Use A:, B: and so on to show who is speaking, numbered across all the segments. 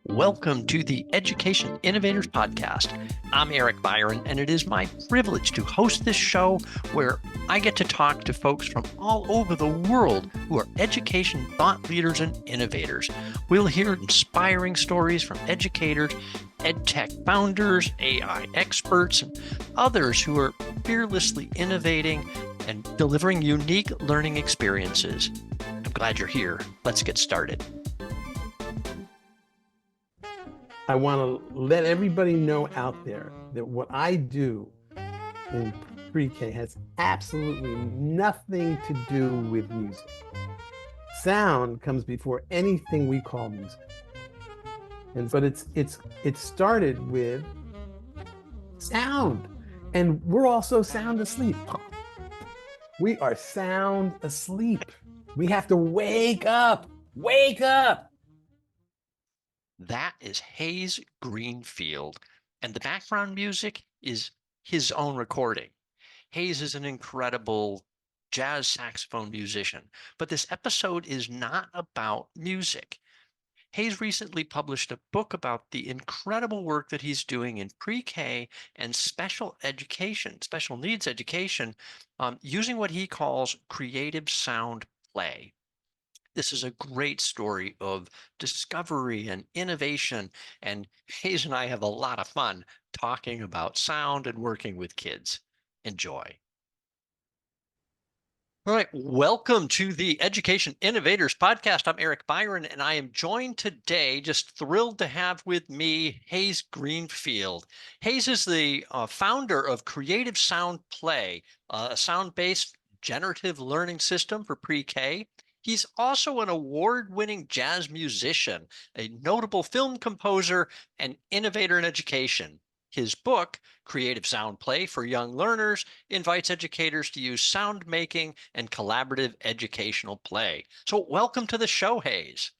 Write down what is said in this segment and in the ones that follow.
A: Welcome to the Education Innovators Podcast. I'm Eric Byron, and it is my privilege to host this show where I get to talk to folks from all over the world who are education thought leaders and innovators. We'll hear inspiring stories from educators, EdTech founders, AI experts, and others who are fearlessly innovating and delivering unique learning experiences. I'm glad you're here. Let's get started.
B: I want to let everybody know out there that what I do in pre-K has absolutely nothing to do with music. Sound comes before anything we call music. But it started with sound. And we're also sound asleep. We are sound asleep. We have to wake up. Wake up.
A: That is Hayes Greenfield, and the background music is his own recording. Hayes is an incredible jazz saxophone musician, but this episode is not about music. Hayes recently published a book about the incredible work that he's doing in pre-K and special education, special needs education, using what he calls creative sound play. This is a great story of discovery and innovation, and Hayes and I have a lot of fun talking about sound and working with kids. Enjoy. All right, welcome to the Education Innovators Podcast. I'm Eric Byron, and I am joined today, just thrilled to have with me Hayes Greenfield. Hayes is the founder of Creative Sound Play, a sound-based generative learning system for pre-K. He's also an award-winning jazz musician, a notable film composer, and innovator in education. His book, Creative Sound Play for Young Learners, invites educators to use sound making and collaborative educational play. So welcome to the show, Hayes.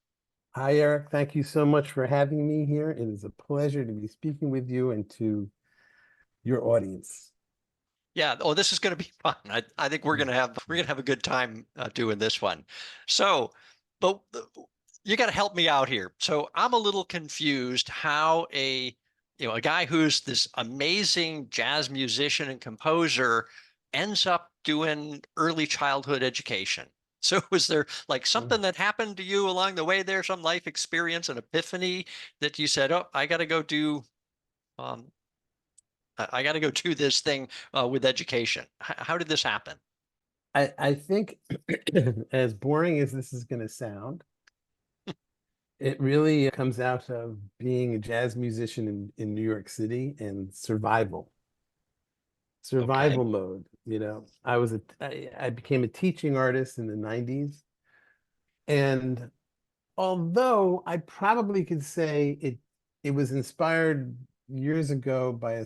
B: Hi, Eric. Thank you so much for having me here. It is a pleasure to be speaking with you and your audience.
A: Yeah. Oh, this is going to be fun. I think we're going to have a good time doing this one. So, but you got to help me out here. So I'm a little confused how a guy who's this amazing jazz musician and composer ends up doing early childhood education. So was there like something that happened to you along the way there, some life experience, an epiphany that you said, "Oh, I got to go do um, I got to go do this thing with education." How did this happen?
B: I think as boring as this is going to sound, it really comes out of being a jazz musician in New York City and survival
A: Okay.
B: mode. I became a teaching artist in the 90s. And although I probably could say it was inspired years ago by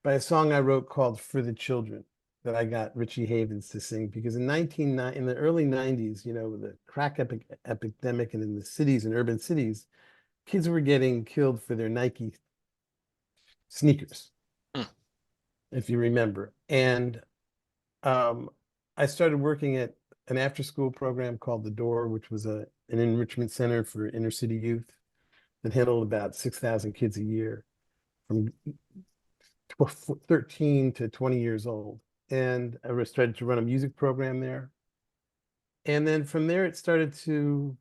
B: a song I wrote called For the Children that I got Richie Havens to sing, because in the early 90s, with the crack epidemic and in the cities and urban cities, kids were getting killed for their Nike sneakers,
A: Hmm.
B: if you remember. And um, I started working at an after-school program called The Door, which was an enrichment center for inner city youth that handled about 6,000 kids a year from 13 to 20 years old. And I started to run a music program there. And then from there, it started to,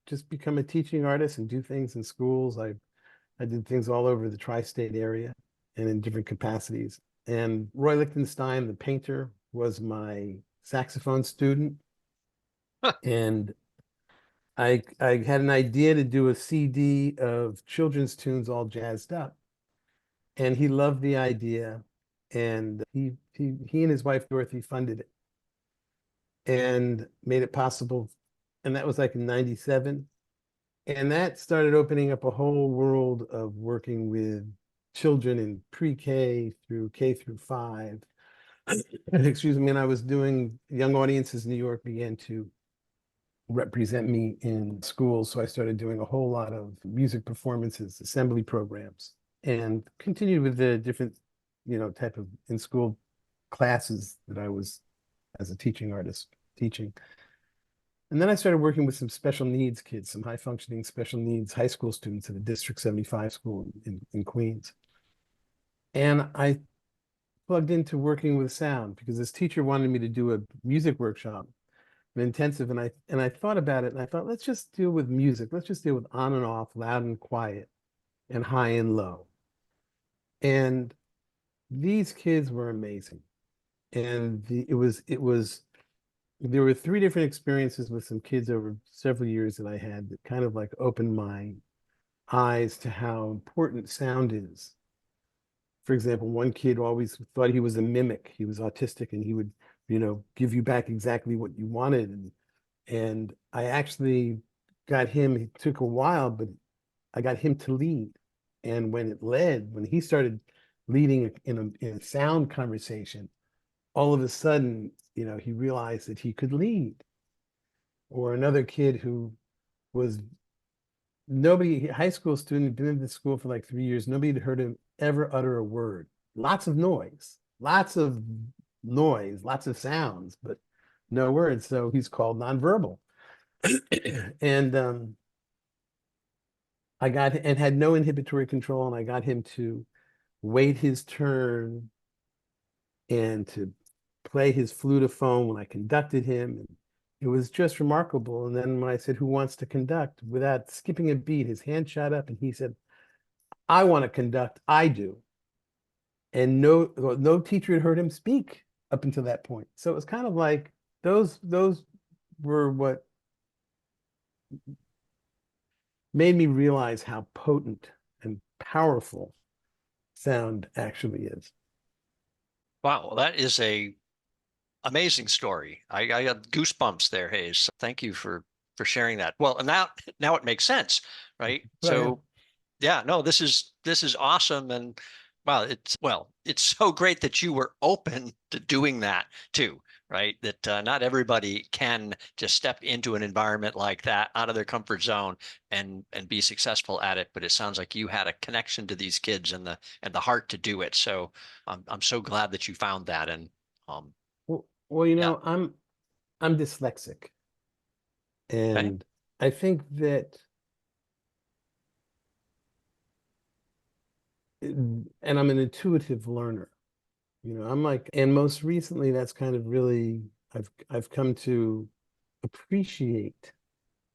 B: just become a teaching artist and do things in schools. I did things all over the tri-state area and in different capacities. And Roy Lichtenstein, the painter, was my saxophone student. And I had an idea to do a CD of children's tunes all jazzed up. And he loved the idea. And he and his wife Dorothy funded it and made it possible. And that was like in 97. And that started opening up a whole world of working with children in pre-K through K through 5. Excuse me. And I was doing young audiences in New York began to represent me in schools. So I started doing a whole lot of music performances, assembly programs, and continued with the different, type of in school classes that I was as a teaching artist teaching. And then I started working with some special needs kids, some high functioning special needs high school students at a District 75 school in Queens. And I plugged into working with sound because this teacher wanted me to do a music workshop, an intensive, and I thought about it and I thought, let's just deal with music. Let's just deal with on and off, loud and quiet, and high and low. And these kids were amazing. And there were three different experiences with some kids over several years that I had that kind of like opened my eyes to how important sound is. For example, one kid always thought he was a mimic. He was autistic and he would, give you back exactly what you wanted. And I actually got him, it took a while, but I got him to lead. And when he started leading in a sound conversation, all of a sudden, he realized that he could lead. Or another kid who was high school student, been in the school for like 3 years, nobody had heard him ever utter a word. Lots of noise, lots of sounds, but no words. So he's called nonverbal. And had no inhibitory control, and I got him to wait his turn and to play his flutophone when I conducted him. And it was just remarkable. And then when I said, who wants to conduct? Without skipping a beat, his hand shot up and he said, I want to conduct. I do. And no teacher had heard him speak up until that point. So it was kind of like those were what made me realize how potent and powerful sound actually is.
A: Wow, well, that is a amazing story. I got goosebumps there, Hayes. Thank you for sharing that. Well, and now it makes sense, right?
B: Right.
A: So yeah, no, this is awesome. And wow, it's so great that you were open to doing that too, right? That not everybody can just step into an environment like that out of their comfort zone and be successful at it. But it sounds like you had a connection to these kids and the heart to do it. So I'm so glad that you found that. And um,
B: Well,
A: yeah,
B: I'm dyslexic,
A: okay.
B: and I think that, and I'm an intuitive learner. And most recently, that's kind of really, I've come to appreciate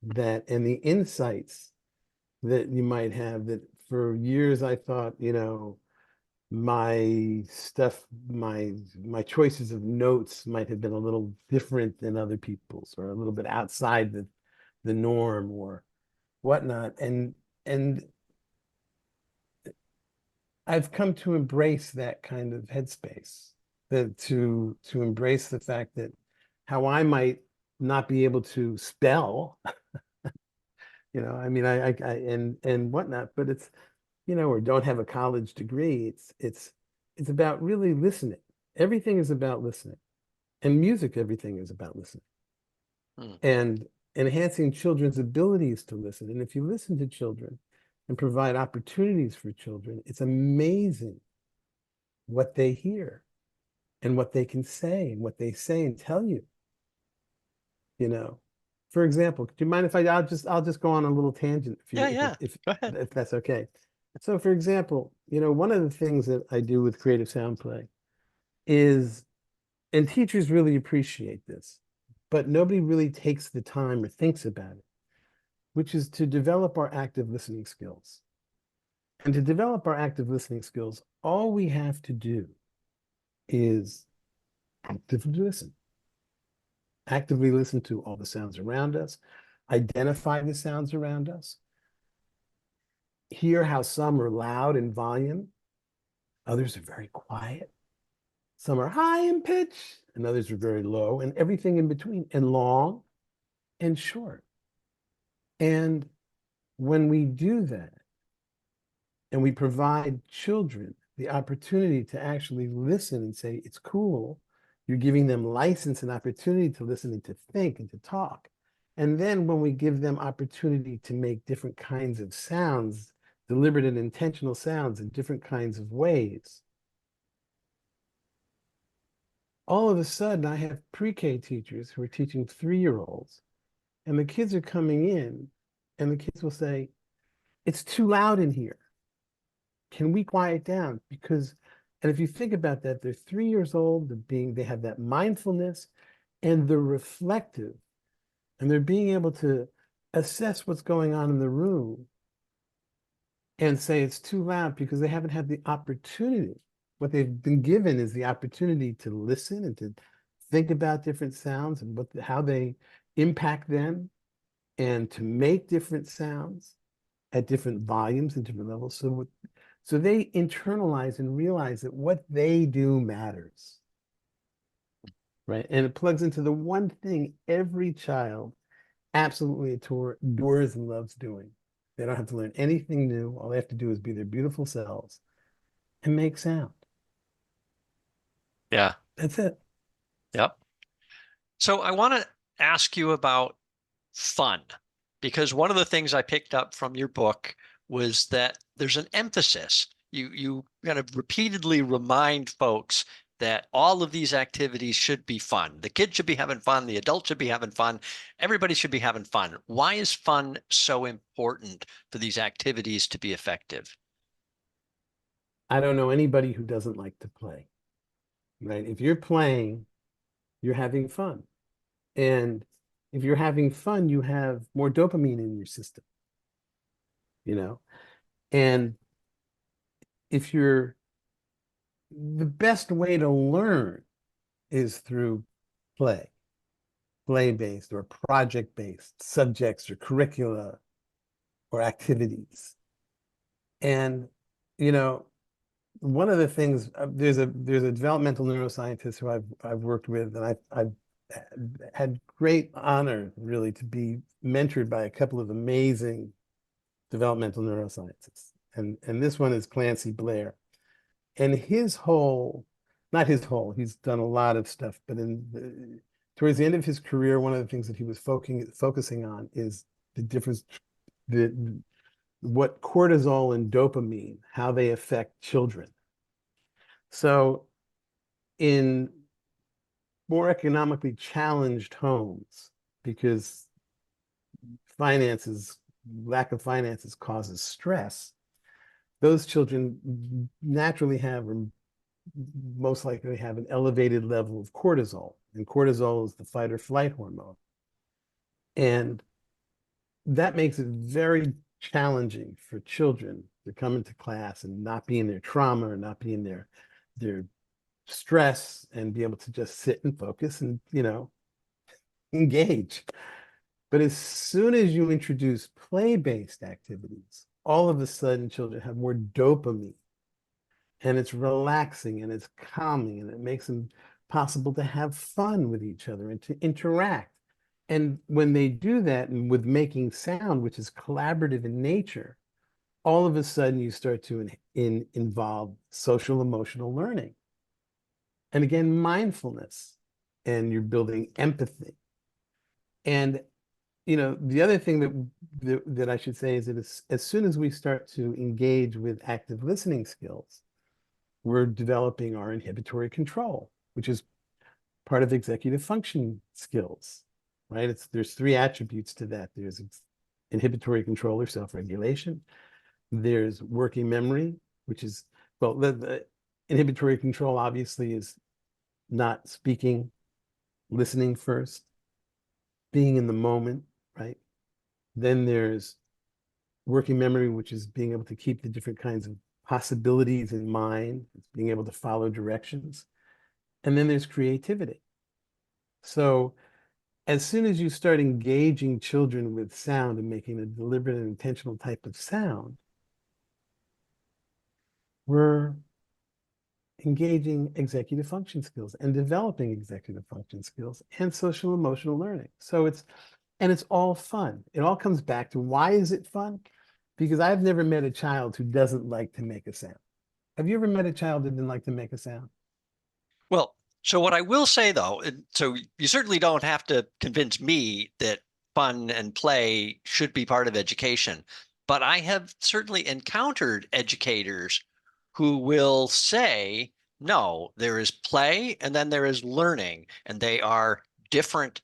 B: that and the insights that you might have. That for years I thought, my stuff, my choices of notes might have been a little different than other people's, or a little bit outside the norm or whatnot. And I've come to embrace that kind of headspace, that to embrace the fact that how I might not be able to spell, I mean, and whatnot, but it's, or don't have a college degree. It's about really listening. Everything is about listening, and music. Everything is about listening
A: Hmm.
B: and enhancing children's abilities to listen. And if you listen to children and provide opportunities for children, it's amazing what they hear and what they can say and what they say and tell you, you know. For example, do you mind if I'll just go on a little tangent if
A: Yeah,
B: you
A: yeah. Go ahead.
B: if that's okay. So for example, one of the things that I do with creative sound play is, and teachers really appreciate this, but nobody really takes the time or thinks about it, which is to develop our active listening skills. And to develop our active listening skills, all we have to do is actively listen. Actively listen to all the sounds around us, identify the sounds around us, hear how some are loud in volume, others are very quiet, some are high in pitch, and others are very low, and everything in between, and long and short. And when we do that, and we provide children the opportunity to actually listen and say, it's cool, you're giving them license and opportunity to listen and to think and to talk. And then when we give them opportunity to make different kinds of sounds, deliberate and intentional sounds in different kinds of ways, all of a sudden I have pre-K teachers who are teaching 3-year-olds and the kids are coming in, and the kids will say, it's too loud in here. Can we quiet down? Because, and if you think about that, they're 3 years old, they have that mindfulness, and they're reflective, and they're being able to assess what's going on in the room and say it's too loud because they haven't had the opportunity. What they've been given is the opportunity to listen and to think about different sounds and how they impact them, and to make different sounds at different volumes and different levels. So they internalize and realize that what they do matters, right? And it plugs into the one thing every child absolutely adores and loves doing. They don't have to learn anything new. All they have to do is be their beautiful selves and make sound.
A: Yeah.
B: That's it.
A: Yep. So I want to ask you about fun, because one of the things I picked up from your book was that there's an emphasis. You kind of repeatedly remind folks that all of these activities should be fun. The kids should be having fun, the adults should be having fun, everybody should be having fun. Why is fun so important for these activities to be effective?
B: I don't know anybody who doesn't like to play, right? If you're playing, you're having fun. And if you're having fun, you have more dopamine in your system, you know? And if you're, the best way to learn is through play, play-based or project-based subjects or curricula or activities. And, you know, one of the things, there's a developmental neuroscientist who I've worked with, and I've had great honor really to be mentored by a couple of amazing developmental neuroscientists. And this one is Clancy Blair. And not his whole, he's done a lot of stuff, but towards the end of his career, one of the things that he was focusing on is the difference, what cortisol and dopamine, how they affect children. So in more economically challenged homes, because lack of finances causes stress, those children naturally have, or most likely have, an elevated level of cortisol. And cortisol is the fight or flight hormone. And that makes it very challenging for children to come into class and not be in their trauma or not be in their stress, and be able to just sit and focus and, engage. But as soon as you introduce play-based activities, all of a sudden children have more dopamine, and it's relaxing and it's calming, and it makes them possible to have fun with each other and to interact. And when they do that, and with making sound, which is collaborative in nature, all of a sudden you start to involve social emotional learning. And again, mindfulness, and you're building empathy. And the other thing that I should say is that as soon as we start to engage with active listening skills, we're developing our inhibitory control, which is part of executive function skills, right? There's three attributes to that. There's inhibitory control or self-regulation. There's working memory, which is, well, the inhibitory control obviously is not speaking, listening first, being in the moment, right? Then there's working memory, which is being able to keep the different kinds of possibilities in mind. It's being able to follow directions. And then there's creativity. So as soon as you start engaging children with sound and making a deliberate and intentional type of sound, we're engaging executive function skills and developing executive function skills and social emotional learning. So it's all fun. It all comes back to, why is it fun? Because I've never met a child who doesn't like to make a sound. Have you ever met a child that didn't like to make a sound?
A: Well, so what I will say though, so you certainly don't have to convince me that fun and play should be part of education, but I have certainly encountered educators who will say, no, there is play and then there is learning, and they are different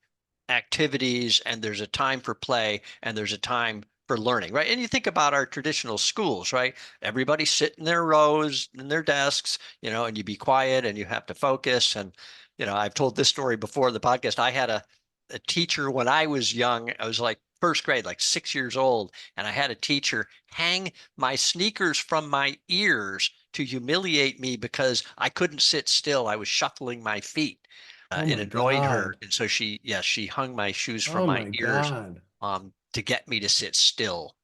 A: activities and there's a time for play and there's a time for learning, right? And you think about our traditional schools, right? Everybody sit in their rows in their desks, and you be quiet and you have to focus. And, I've told this story before in the podcast. I had a teacher when I was young. I was like first grade, like 6 years old. And I had a teacher hang my sneakers from my ears to humiliate me because I couldn't sit still. I was shuffling my feet.
B: Oh
A: It
B: my
A: annoyed her,
B: God.
A: and so she hung my shoes from
B: Oh
A: my
B: my
A: ears
B: God.
A: to get me to sit still,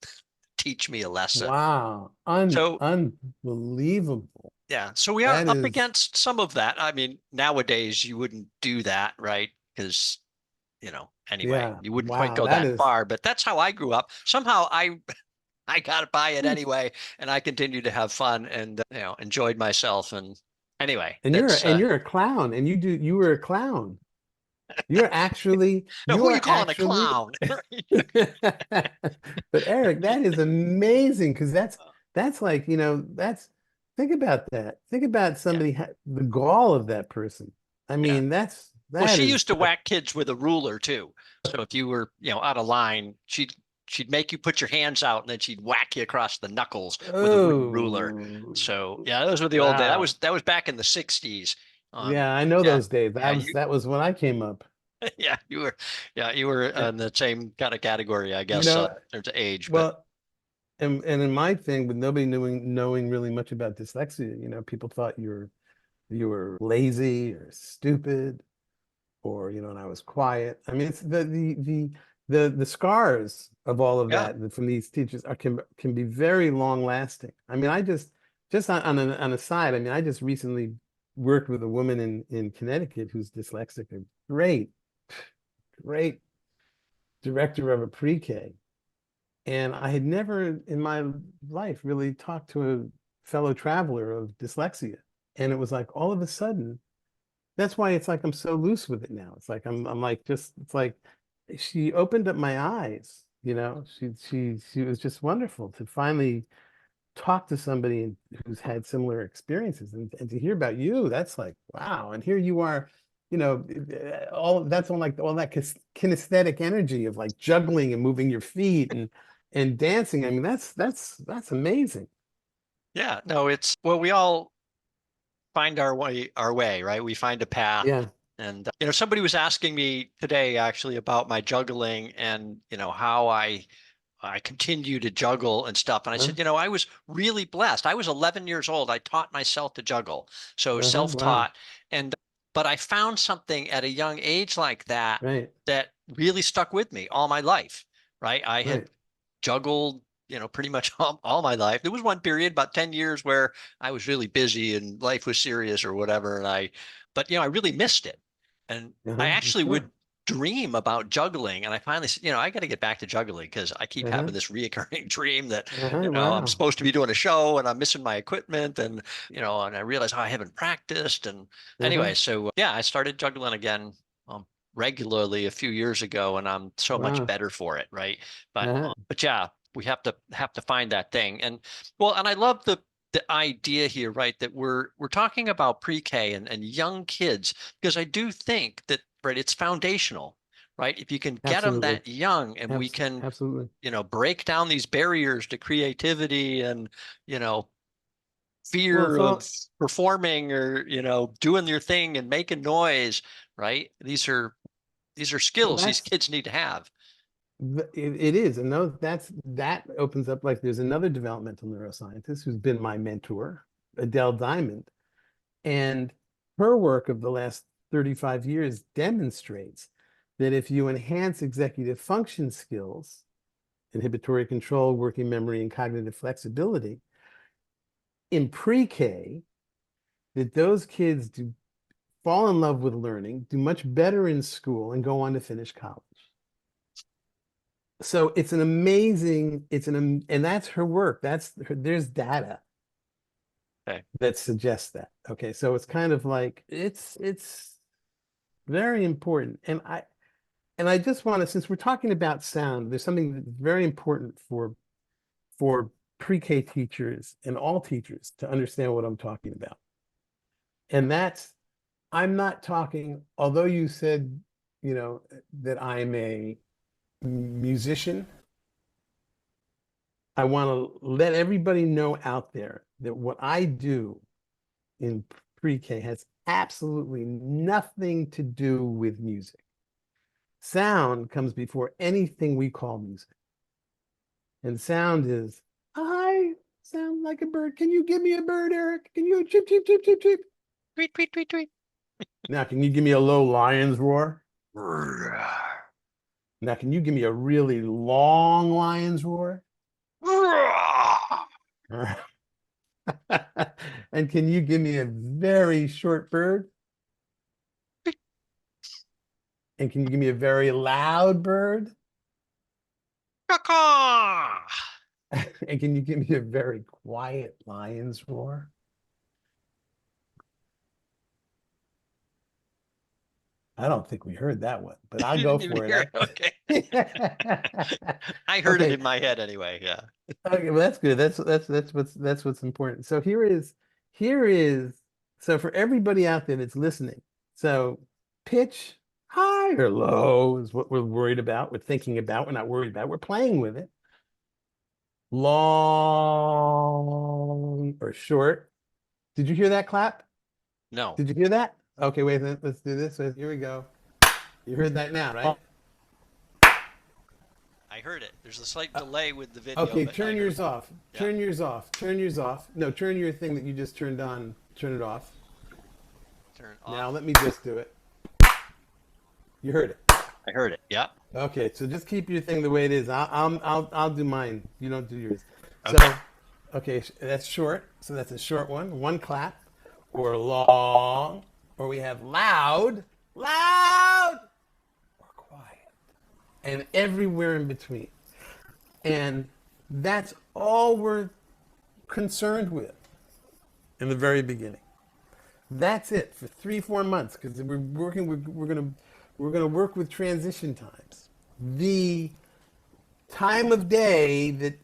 A: teach me a lesson.
B: Wow.
A: So
B: Unbelievable.
A: yeah, so we are
B: That
A: up
B: is,
A: against some of that. I mean, nowadays you wouldn't do that, right? Because anyway,
B: yeah.
A: you wouldn't quite
B: Wow.
A: go
B: That
A: that
B: is,
A: far. But that's how I grew up. Somehow I got by it anyway, and I continued to have fun and enjoyed myself. And anyway, that's
B: you're a clown and you were a clown.
A: no,
B: You
A: who are you
B: are
A: calling a
B: actually,
A: clown?
B: but Eric, that is amazing because that's like, think about that. Think about
A: Yeah.
B: the gall of that person. I
A: Yeah.
B: mean,
A: Well,
B: that
A: she
B: is
A: used to
B: just,
A: whack kids with a ruler too. So if you were, out of line, she'd make you put your hands out and then she'd whack you across the knuckles with a wooden ruler.
B: oh,
A: So yeah, those were the old days. That
B: wow.
A: was that was back in the 60s.
B: Yeah, I know
A: Yeah.
B: those days.
A: Yeah, you
B: That was when I came up.
A: yeah, you were
B: Yeah.
A: in the same kind of category, I
B: You
A: guess,
B: know,
A: in terms of age, but
B: well, and in my thing, with nobody knowing really much about dyslexia, people thought you were lazy or stupid, or and I was quiet. I mean, it's the scars of all of
A: yeah.
B: that from these teachers can be very long lasting. I mean, just on a side, I mean, I just recently worked with a woman in Connecticut who's dyslexic, a great director of a pre-K. And I had never in my life really talked to a fellow traveler of dyslexia. And it was like all of a sudden, that's why it's like I'm so loose with it now. It's like I'm like just it's like she opened up my eyes, she was just wonderful to finally talk to somebody who's had similar experiences and to hear about you, that's like wow. And here you are, all that's on like all that kinesthetic energy of like juggling and moving your feet and dancing. I mean, that's amazing.
A: Yeah. No, it's well, we all find our way, right? We find a path.
B: Yeah.
A: And somebody was asking me today actually about my juggling and how I continue to juggle and stuff. And I
B: Uh-huh.
A: said, I was really blessed. I was 11 years old. I taught myself to juggle. So
B: Uh-huh. Wow.
A: self-taught. And but I found something at a young age like that
B: Right.
A: that really stuck with me all my life, right? I had
B: Right.
A: juggled, pretty much all my life. There was one period, about 10 years, where I was really busy and life was serious or whatever. But I really missed it. And I
B: Uh-huh. I'm
A: actually would
B: sure.
A: dream about juggling. And I finally said, I got to get back to juggling because I keep
B: Uh-huh.
A: having this reoccurring dream that,
B: Uh-huh.
A: I'm
B: Wow.
A: supposed to be doing a show and I'm missing my equipment. And I realized, I haven't practiced. And
B: Uh-huh.
A: anyway, so yeah, I started juggling again. Regularly a few years ago, and I'm so much
B: Wow.
A: better for it, right? But
B: Uh-huh.
A: but yeah, we have to find that thing. And well, and I love the idea here, right? That we're talking about pre-K and young kids because I do think that right, it's foundational, right? If you can get them
B: Absolutely.
A: that young, and we can
B: Absolutely.
A: break down these barriers to creativity and you know
B: Well,
A: fear
B: it's
A: of
B: all
A: performing or doing your thing and making noise, right? These are
B: well,
A: skills these kids need to have.
B: it is. And those that opens up like there's another developmental neuroscientist who's been my mentor, Adele Diamond. And her work of the last 35 years demonstrates that if you enhance executive function skills, inhibitory control, working memory, and cognitive flexibility in pre-K, that those kids do fall in love with learning, do much better in school, and go on to finish college. So it's an amazing, and that's her work. There's data
A: Okay.
B: that suggests that. Okay, so it's kind of like it's very important. And I just want to, since we're talking about sound, there's something that's very important for pre-K teachers and all teachers to understand what I'm talking about. And that's I'm not talking, although you said that I'm a musician. I want to let everybody know out there that what I do in pre-K has absolutely nothing to do with music. Sound comes before anything we call music. And sound is, I sound like a bird. Can you give me a bird, Eric? Can you chip, chip, chip, chip, chip?
A: Tweet, tweet, tweet, tweet.
B: Now, can you give me a low lion's roar? Now, can you give me a really long lion's roar? And can you give me a very short bird? And can you give me a very loud bird? And can you give me a very quiet lion's roar? I don't think we heard that one, but I'll
A: You
B: go
A: didn't even
B: for
A: hear
B: it.
A: it. Okay. I heard it
B: Okay.
A: in my head anyway. Yeah.
B: Okay, well that's good. That's what's important. So so for everybody out there that's listening. So pitch high or low is what we're worried about. We're thinking about. We're not worried about. We're playing with it. Long or short. Did you hear that clap?
A: No,
B: Did you hear that? Okay, wait, let's do this. So here we go. You heard that now, right?
A: I heard it. There's a slight delay with the video,
B: Okay,
A: but I
B: turn
A: heard
B: yours
A: it.
B: off.
A: Yeah.
B: Turn yours off. Turn yours off. No, turn your thing that you just turned on. Turn it off.
A: Turn
B: Now
A: off.
B: let me just do it. You heard it.
A: I heard it. Yeah.
B: Okay, so just keep your thing the way it is. I'll do mine. You don't do yours. So,
A: Okay.
B: okay, that's short. So that's a short one. One clap, or long, or we have loud, loud, or quiet, and everywhere in between. And that's all we're concerned with in the very beginning. That's it for 3-4 months because we're gonna work with transition times. The time of day that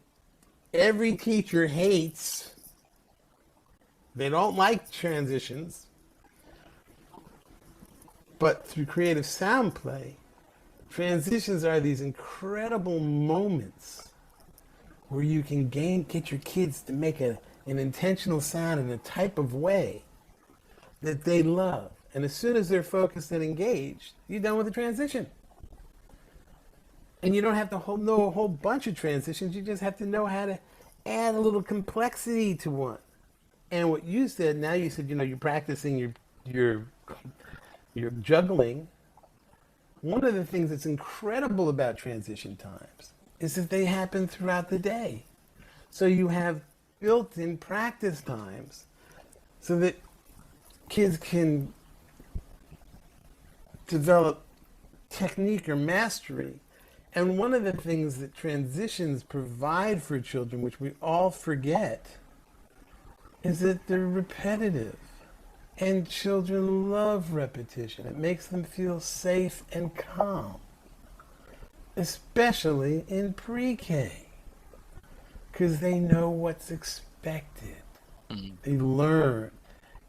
B: every teacher hates. They don't like transitions, but through creative sound play, transitions are these incredible moments where you can get your kids to make an intentional sound in a type of way that they love. And as soon as they're focused and engaged, you're done with the transition. And you don't have to know a whole bunch of transitions. You just have to know how to add a little complexity to one. And what you said, now you said, you're practicing your juggling. One of the things that's incredible about transition times is that they happen throughout the day. So you have built-in practice times so that kids can develop technique or mastery. And one of the things that transitions provide for children, which we all forget, is that they're repetitive. And children love repetition. It makes them feel safe and calm, especially in pre-K, because they know what's expected. They learn.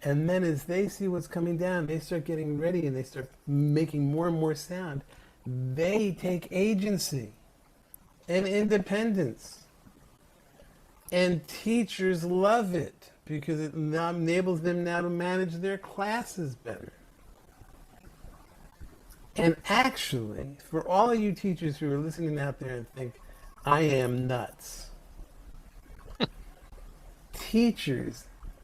B: And then as they see what's coming down, they start getting ready and they start making more and more sound. They take agency and independence. And teachers love it because it enables them now to manage their classes better. And actually, for all of you teachers who are listening out there and think, I am nuts.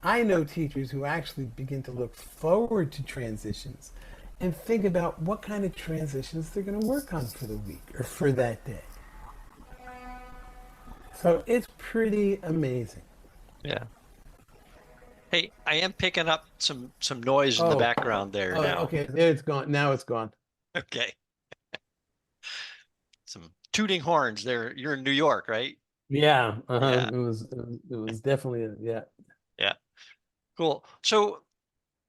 B: I know teachers who actually begin to look forward to transitions and think about what kind of transitions they're going to work on for the week or for that day. So it's pretty amazing.
A: Yeah. Hey, I am picking up some noise in the background there now.
B: Okay, there it's gone. Now it's gone.
A: Okay. Some tooting horns there. You're in New York, right?
B: Yeah,
A: Yeah.
B: it was definitely yeah.
A: Yeah. Cool. So,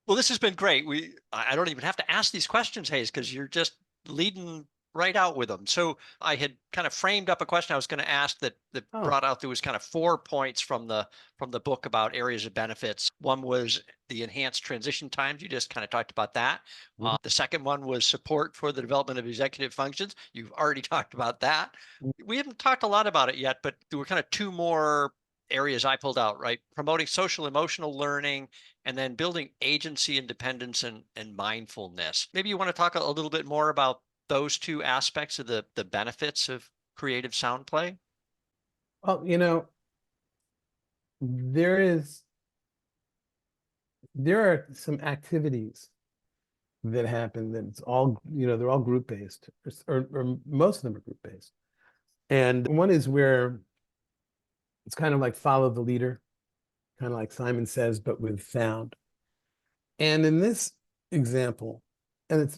A: well, this has been great. I don't even have to ask these questions, Hayes, because you're just leading right out with them. So I had kind of framed up a question I was going to ask that
B: Oh,
A: brought out there was kind of 4 points from the book about areas of benefits. One was the enhanced transition times. You just kind of talked about that.
B: mhm,
A: The second one was support for the development of executive functions. You've already talked about that.
B: mhm.
A: We haven't talked a lot about it yet, but there were kind of 2 more areas I pulled out, right? Promoting social emotional learning and then building agency independence and mindfulness. Maybe you want to talk a little bit more about those 2 aspects of the benefits of creative sound play.
B: Well, there is there are some activities that happen that's all, they're all group based, or most of them are group based. And one is where it's kind of like follow the leader, kind of like Simon Says, but with sound. And in this example, and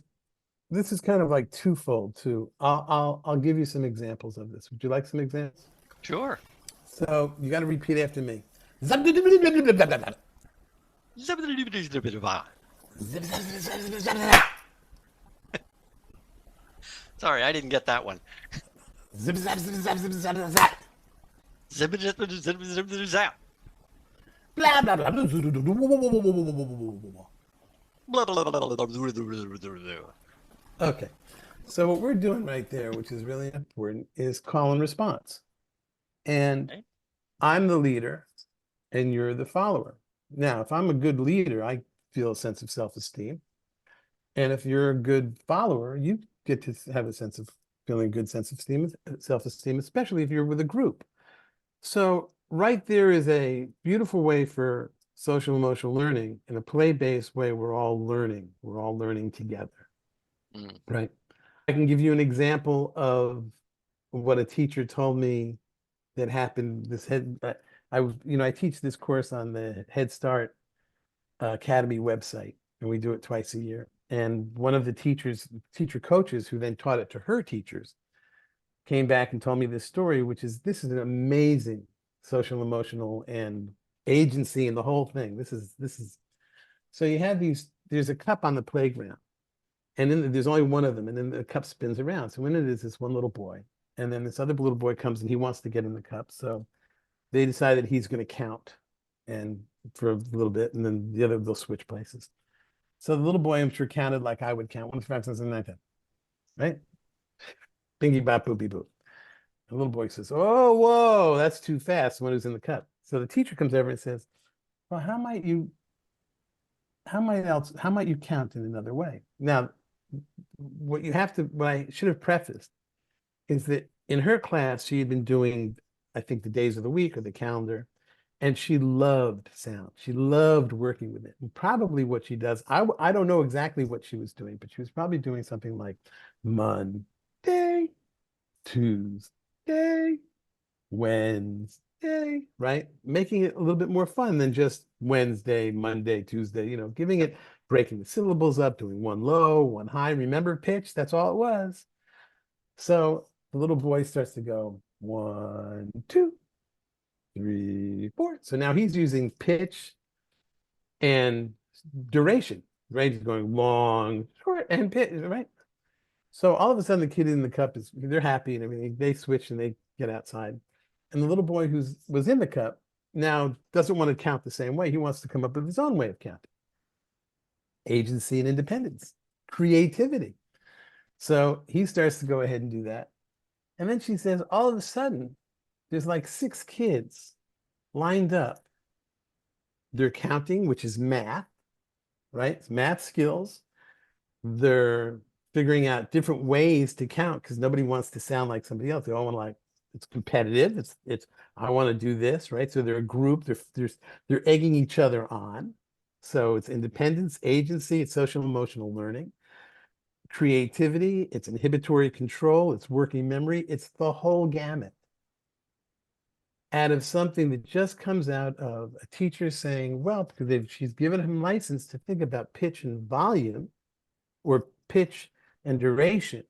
B: this is kind of like twofold too. I'll give you some examples of this. Would you like some examples?
A: Sure.
B: So you got to repeat after me.
A: Sorry, I didn't get that one.
B: Blah blah blah. Okay. So what we're doing right there, which is really important, is call and response. And
A: Okay.
B: I'm the leader and you're the follower. Now, if I'm a good leader, I feel a sense of self-esteem. And if you're a good follower, you get to have a sense of feeling a good sense of esteem, self-esteem, especially if you're with a group. So right there is a beautiful way for social emotional learning. In a play-based way, we're all learning. We're all learning together,
A: Mm.
B: right? I can give you an example of what a teacher told me that happened. I teach this course on the Head Start Academy website, and we do it twice a year. And one of the teacher coaches who then taught it to her teachers came back and told me this story, this is an amazing social, emotional, and agency and the whole thing. This is so you have there's a cup on the playground, and then there's only one of them, and then the cup spins around. So when it is this one little boy, and then this other little boy comes and he wants to get in the cup. So they decide that he's going to count and for a little bit, and then the other they'll switch places. So the little boy, I'm sure, counted like I would count 1, 2, 3, 4, 5, 6, 7, 8, 9, 10. Right? Bingy bop boopy boop. The little boy says, "Oh, whoa, that's too fast." When it was in the cup. So the teacher comes over and says, "Well, how might you count in another way?" Now, what I should have prefaced is that in her class, she had been doing, I think, the days of the week or the calendar, and she loved sound. She loved working with it. And probably what she does, I don't know exactly what she was doing, but she was probably doing something like Monday, Tuesday, Wednesday, right? Making it a little bit more fun than just Wednesday, Monday, Tuesday, giving it, breaking the syllables up, doing one low, one high. Remember pitch? That's all it was. So the little boy starts to go 1, 2, 3, 4. So now he's using pitch and duration, right? He's going long, short, and pitch, right? So all of a sudden, the kid in the cup they're happy and everything. They switch and they get outside. And the little boy who was in the cup now doesn't want to count the same way. He wants to come up with his own way of counting. Agency and independence, creativity. So he starts to go ahead and do that. And then she says, all of a sudden, there's like 6 kids lined up. They're counting, which is math, right? It's math skills. They're figuring out different ways to count because nobody wants to sound like somebody else. They all want to, like, it's competitive. It's I want to do this, right? So they're a group. They're egging each other on. So it's independence, agency, it's social emotional learning, creativity, it's inhibitory control, it's working memory, it's the whole gamut. Out of something that just comes out of a teacher saying, well, because she's given him license to think about pitch and volume, or pitch and duration,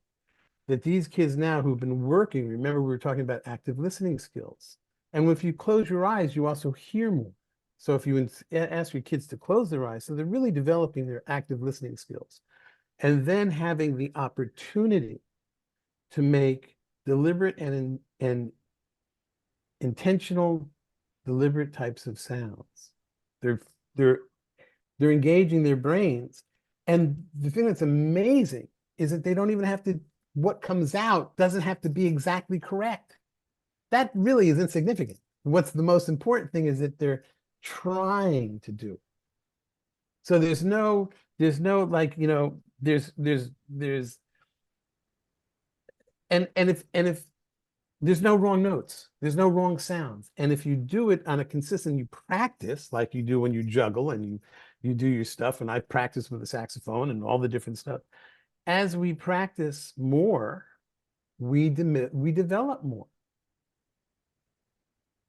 B: that these kids now who've been working, remember we were talking about active listening skills. And if you close your eyes, you also hear more. So if you ask your kids to close their eyes, so they're really developing their active listening skills. And then having the opportunity to make deliberate and intentional, deliberate types of sounds. They're they're they're engaging their brains. And the thing that's amazing is that they don't even have to, what comes out doesn't have to be exactly correct. That really is insignificant. What's the most important thing is that they're trying to do it. So there's no like, there's and if there's no wrong notes, there's no wrong sounds. And if you do it on a consistent, you practice like you do when you juggle and you do your stuff. And I practice with the saxophone and all the different stuff. As we practice more, we develop more.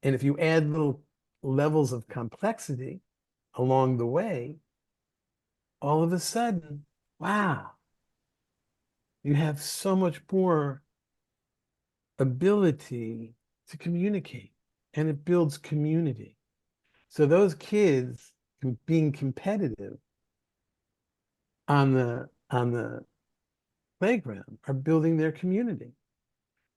B: And if you add little levels of complexity along the way, all of a sudden, wow, you have so much more ability to communicate, and it builds community. So those kids being competitive on the playground are building their community.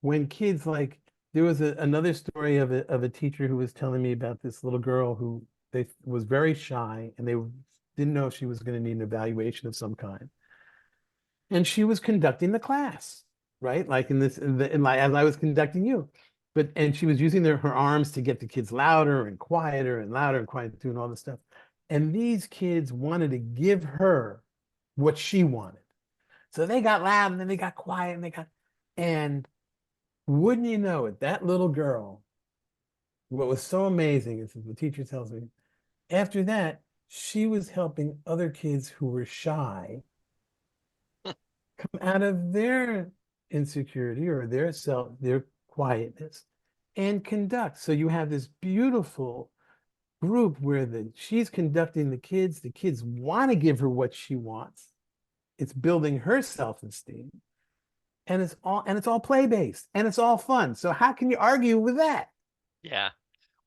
B: When kids, like, there was another story of a teacher who was telling me about this little girl who they was very shy, and they didn't know if she was going to need an evaluation of some kind. And she was conducting the class, right? Like like as I was conducting you. And she was using her arms to get the kids louder and quieter and louder and quieter, doing all this stuff. And these kids wanted to give her what she wanted. So they got loud and then they got quiet and wouldn't you know it, that little girl, what was so amazing is the teacher tells me, after that, she was helping other kids who were shy come out of their insecurity or their quietness and conduct. So you have this beautiful group where she's conducting the kids want to give her what she wants. It's building her self-esteem. And it's all play-based and it's all fun. So how can you argue with that?
A: Yeah.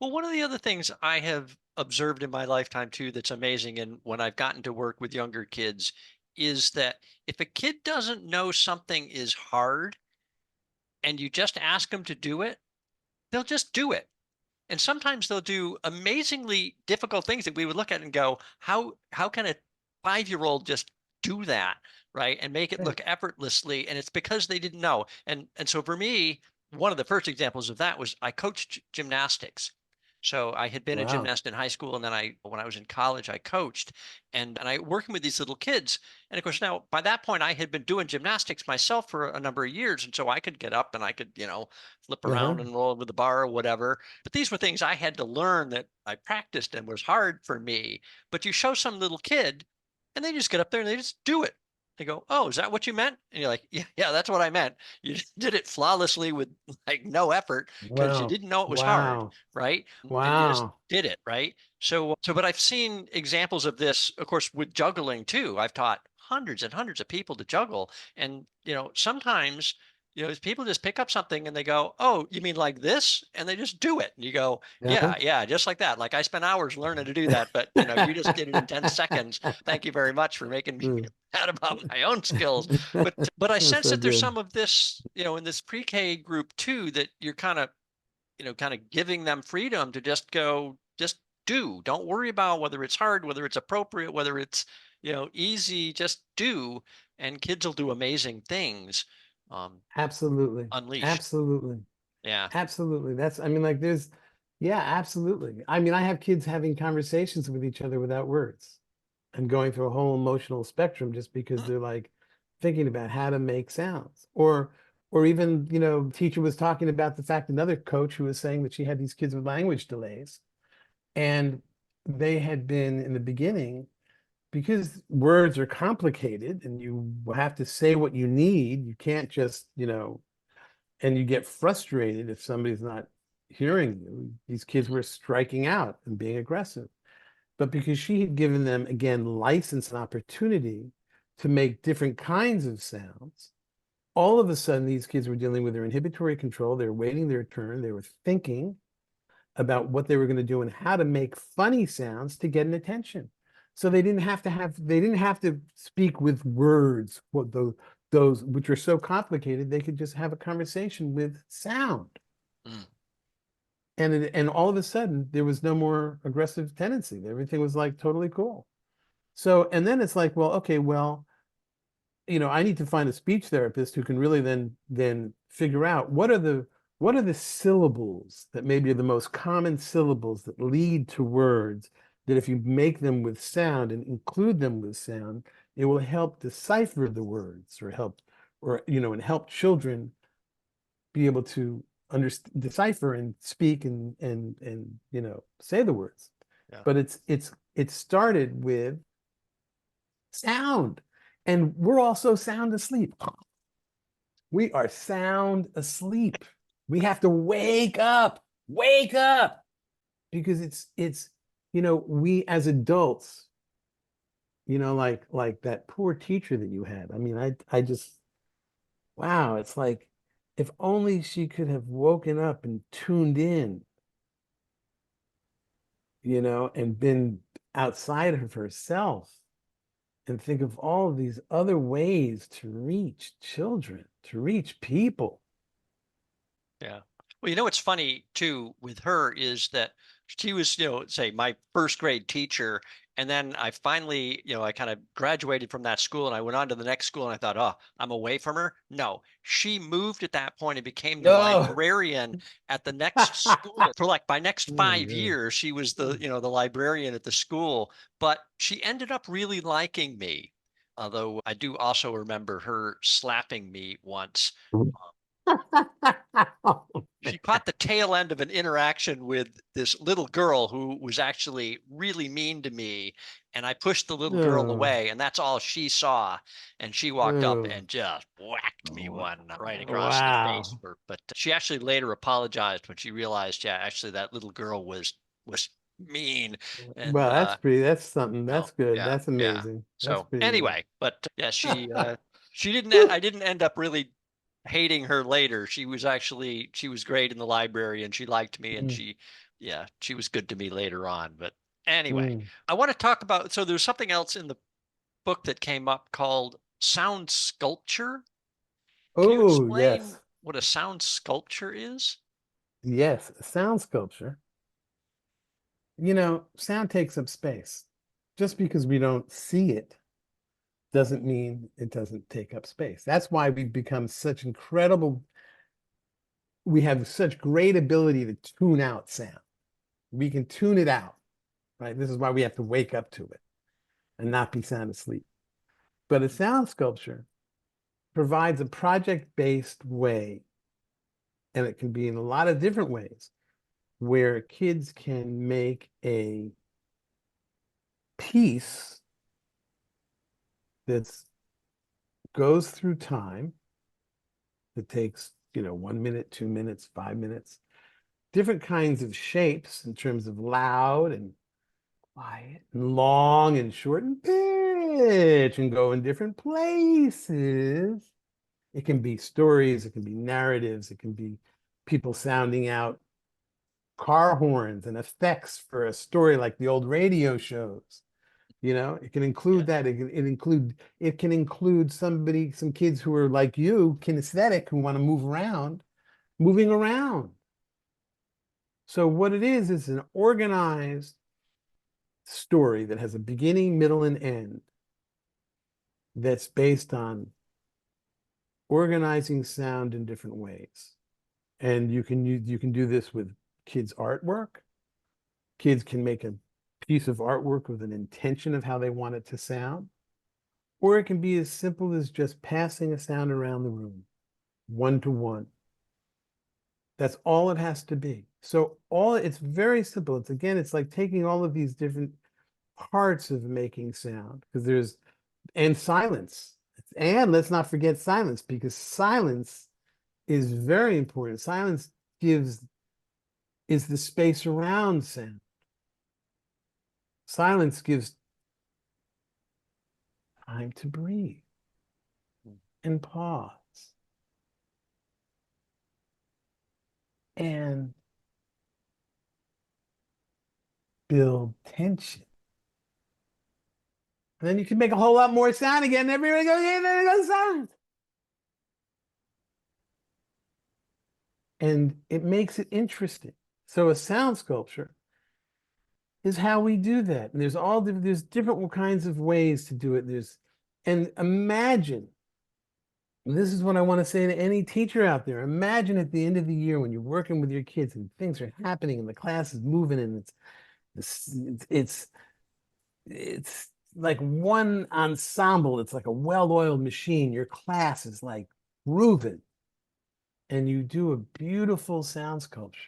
A: Well, one of the other things I have observed in my lifetime too that's amazing, and when I've gotten to work with younger kids, is that if a kid doesn't know something is hard and you just ask them to do it, they'll just do it. And sometimes they'll do amazingly difficult things that we would look at and go, how can a 5-year old just do that, right? And make it
B: Right.
A: look effortlessly. And it's because they didn't know. And so for me, one of the first examples of that was I coached gymnastics. So I had been a
B: Wow.
A: gymnast in high school, and then when I was in college, I coached, and I working with these little kids. And of course, now by that point, I had been doing gymnastics myself for a number of years, and so I could get up and I could, flip
B: Uh-huh.
A: around and roll with the bar or whatever. But these were things I had to learn that I practiced and was hard for me. But you show some little kid, and they just get up there and they just do it. They go, "Oh, is that what you meant?" And you're like, "Yeah, yeah, that's what I meant. You just did it flawlessly with like no effort because you
B: Wow.
A: didn't know it was hard,
B: Wow.
A: right? And you just
B: Wow.
A: did it, right?" But I've seen examples of this, of course, with juggling too. I've taught hundreds and hundreds of people to juggle, and sometimes people just pick up something and they go, "Oh, you mean like this?" And they just do it. And you go,
B: Yeah.
A: "Yeah, yeah, just like that. Like I spent hours learning to do that, but you just did it in 10 seconds. Thank you very much for making me
B: Mm.
A: mad about my own skills." But I
B: That's
A: sense
B: so
A: that there's
B: good.
A: some of this, in this pre-K group too, that you're kind of giving them freedom to just go, just do. Don't worry about whether it's hard, whether it's appropriate, whether it's, easy, just do. And kids will do amazing things, um,
B: Absolutely.
A: unleashed.
B: Absolutely.
A: Yeah.
B: Absolutely. I mean, like yeah, absolutely. I mean, I have kids having conversations with each other without words and going through a whole emotional spectrum just because
A: Mm,
B: they're like thinking about how to make sounds. Or even, teacher was talking about the fact another coach who was saying that she had these kids with language delays and they had been in the beginning because words are complicated and you have to say what you need. You can't just, and you get frustrated if somebody's not hearing you. These kids
A: mhm,
B: were striking out and being aggressive. But because she had given them, again, license and opportunity to make different kinds of sounds, all of a sudden these kids were dealing with their inhibitory control. They were waiting their turn. They were thinking about what they were going to do and how to make funny sounds to get an attention. So they didn't have to speak with words, what those which are so complicated, they could just have a conversation with sound.
A: Mm.
B: And all of a sudden there was no more aggressive tendency. Everything was like totally cool. So, and then it's like, well, okay, well, I need to find a speech therapist who can really then figure out what are the syllables that maybe are the most common syllables that lead to words that if you make them with sound and include them with sound, it will help decipher the words or and help children be able to understand, decipher and speak and say the words.
A: Yeah.
B: But it started with sound, and we're also sound asleep. We are sound asleep. We have to wake up, because we as adults, like that poor teacher that you had. I mean, I just, wow, it's like if only she could have woken up and tuned in, and been outside of herself and think of all of these other ways to reach children, to reach people.
A: Yeah. Well, what's funny too with her is that she was, say my first grade teacher. And then I finally, I kind of graduated from that school and I went on to the next school and I thought, oh, I'm away from her. No, she moved at that point and became the
B: Oh,
A: librarian at the next school. For like by next
B: oh my
A: 5 years, she was the librarian at the school. But she ended up really liking me. Although I do also remember her slapping me once.
B: God. Oh,
A: She caught the tail end of an interaction with this little girl who was actually really mean to me. And I pushed the little girl
B: oh,
A: away, and that's all she saw. And she walked up
B: oh,
A: and just whacked me
B: oh,
A: one right across the face.
B: wow.
A: But she actually later apologized when she realized, yeah, actually that little girl was mean. And
B: Well, that's something.
A: oh,
B: That's good.
A: yeah,
B: That's
A: yeah.
B: amazing. That's
A: So
B: pretty neat.
A: anyway, but yeah, she didn't.
B: Whew.
A: I didn't end up really hating her later. She was great in the library and she liked me and
B: Mm,
A: yeah, she was good to me later on. But anyway,
B: mm.
A: I want to talk about, so there's something else in the book that came up called sound sculpture. Can you
B: Oh,
A: explain
B: yes.
A: what a sound sculpture is?
B: Yes. Sound sculpture. Sound takes up space. Just because we don't see it doesn't mean it doesn't take up space. That's why we have such great ability to tune out sound. We can tune it out, right? This is why we have to wake up to it and not be sound asleep. But a sound sculpture provides a project-based way, and it can be in a lot of different ways, where kids can make a piece that goes through time. It takes, 1 minute, 2 minutes, 5 minutes, different kinds of shapes in terms of loud and quiet and long and short and pitch, and go in different places. It can be stories, it can be narratives, it can be people sounding out car horns and effects for a story like the old radio shows. It can include
A: Yeah.
B: that. It can include some kids who are like you, kinesthetic, who want to move around, moving around. So what it is an organized story that has a beginning, middle, and end, that's based on organizing sound in different ways. And you can do this with kids' artwork. Kids can make a piece of artwork with an intention of how they want it to sound, or it can be as simple as just passing a sound around the room, one to one. That's all it has to be. So it's very simple. It's like taking all of these different parts of making sound, because and silence. And let's not forget silence, because silence is very important. Silence is the space around sound. Silence gives time to breathe and pause and build tension. And then you can make a whole lot more sound again. Everybody goes, yeah, there goes sound. and it makes it interesting. So a sound sculpture is how we do that. And there's different kinds of ways to do it. And imagine, and this is what I want to say to any teacher out there. Imagine at the end of the year when you're working with your kids and things are happening and the class is moving and it's like one ensemble. It's like a well-oiled machine. Your class is like grooving, and you do a beautiful sound sculpture,